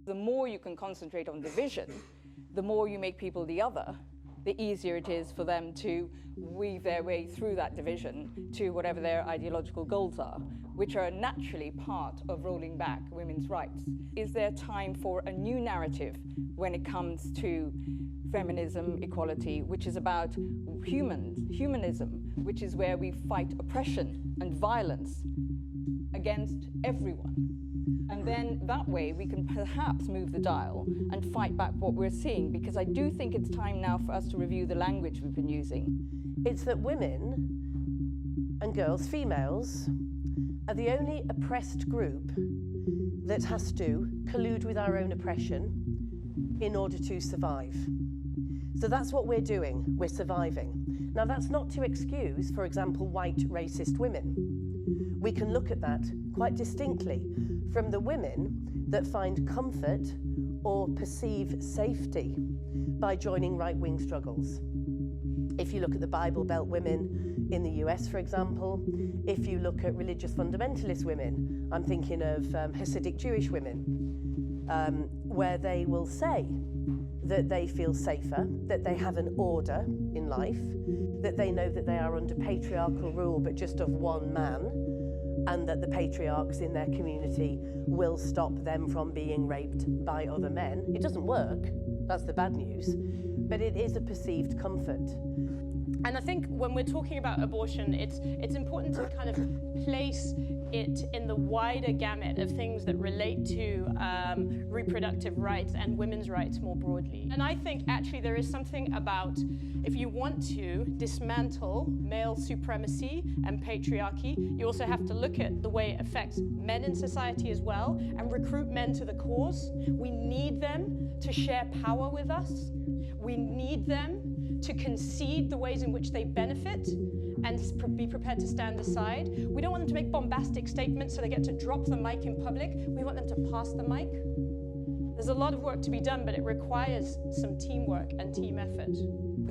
The more you can concentrate on division, the more you make people the other, the easier it is for them to weave their way through that division to whatever their ideological goals are, which are naturally part of rolling back women's rights. Is there time for a new narrative when it comes to feminism, equality, which is about humanism, which is where we fight oppression and violence against everyone? And then that way we can perhaps move the dial and fight back what we're seeing, because I do think it's time now for us to review the language we've been using. It's that women and girls, females, are the only oppressed group that has to collude with our own oppression in order to survive. So that's what we're doing, we're surviving. Now that's not to excuse, for example, white racist women. We can look at that quite distinctly from the women that find comfort or perceive safety by joining right-wing struggles. If you look at the Bible Belt women in the US, for example, if you look at religious fundamentalist women, I'm thinking of Hasidic Jewish women, where they will say that they feel safer, that they have an order in life, that they know that they are under patriarchal rule but just of one man, and that the patriarchs in their community will stop them from being raped by other men. It doesn't work, that's the bad news, but it is a perceived comfort. And I think when we're talking about abortion, it's important to kind of place it in the wider gamut of things that relate to reproductive rights and women's rights more broadly. And I think actually there is something about, if you want to dismantle male supremacy and patriarchy, you also have to look at the way it affects men in society as well and recruit men to the cause. We need them to share power with us. We need them to concede the ways in which they benefit and be prepared to stand aside. We don't want them to make bombastic statements so they get to drop the mic in public. We want them to pass the mic. There's a lot of work to be done, but it requires some teamwork and team effort.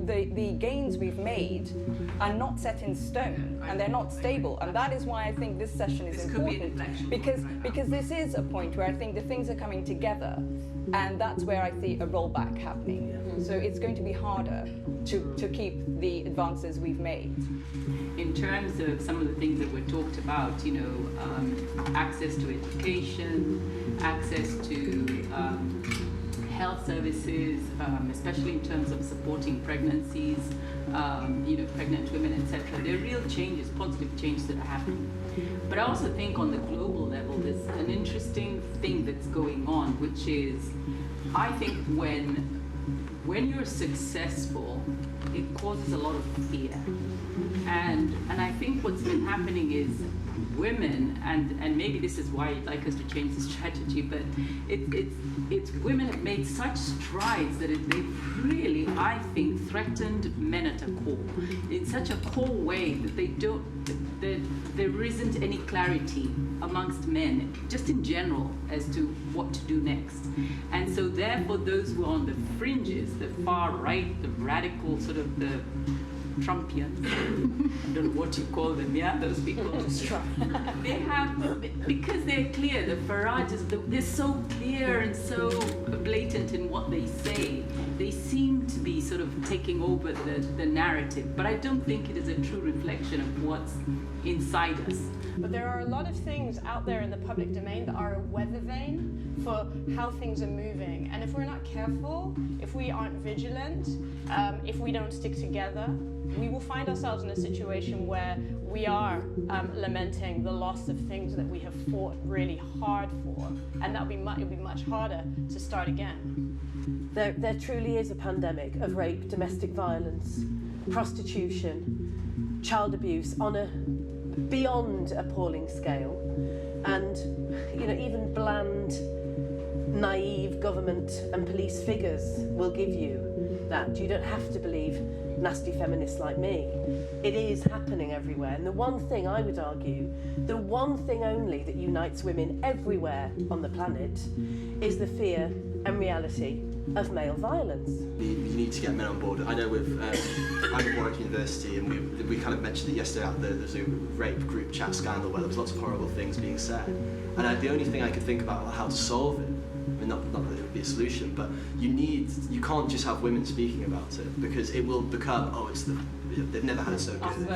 The gains we've made are not set in stone and they're not stable, and that is why I think this session is important, because this is a point where I think the things are coming together, and that's where I see a rollback happening. So it's going to be harder to keep the advances we've made. In terms of some of the things that were talked about, access to education, access to health services, especially in terms of supporting pregnancies, pregnant women, etc. There are real changes, positive changes that are happening. But I also think on the global level, there's an interesting thing that's going on, which is, I think when you're successful, it causes a lot of fear. And I think what's been happening is women, and maybe this is why you'd like us to change the strategy, but it's women have made such strides that they've really, I think, threatened men at a core, in such a core way that there isn't any clarity amongst men, just in general, as to what to do next. And so therefore those who are on the fringes, the far right, the radical, sort of the Trumpians, I don't know what you call them, yeah, those people. They have, because they're clear, the ferocious, they're so clear and so blatant in what they say, they seem to be sort of taking over the narrative, but I don't think it is a true reflection of what's inside us. But there are a lot of things out there in the public domain that are a weather vane for how things are moving. And if we're not careful, if we aren't vigilant, if we don't stick together, we will find ourselves in a situation where we are lamenting the loss of things that we have fought really hard for. And it'll be much harder to start again. There truly is a pandemic of rape, domestic violence, prostitution, child abuse on a beyond appalling scale, and even bland, naive government and police figures will give you that. You don't have to believe nasty feminists like me. It is happening everywhere, and the one thing I would argue, the one thing only that unites women everywhere on the planet is the fear and reality of male violence. You need to get men on board. I know I'm at Warwick University, and we kind of mentioned it yesterday at the Zoom rape group chat scandal where there was lots of horrible things being said. And the only thing I could think about how to solve it, and not that it would be a solution, but you can't just have women speaking about it, because it will become, they've never had it so good.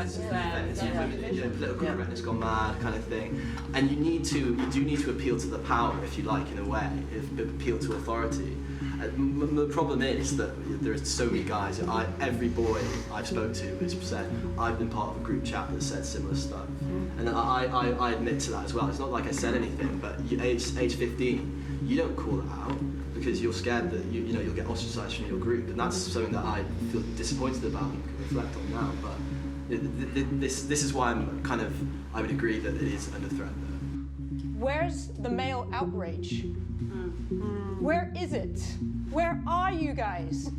Political correctness gone mad kind of thing. And you do need to appeal to the power, if you like, in a way, appeal to authority. The problem is that there are so many guys, every boy I've spoke to has said, I've been part of a group chat that said similar stuff. And I admit to that as well. It's not like I said anything, but age 15, you don't call it out because you're scared that you'll get ostracized from your group. And that's something that I feel disappointed about and can reflect on now. But this is why I would agree that it is under threat there. Where's the male outrage? Where is it? Where are you guys?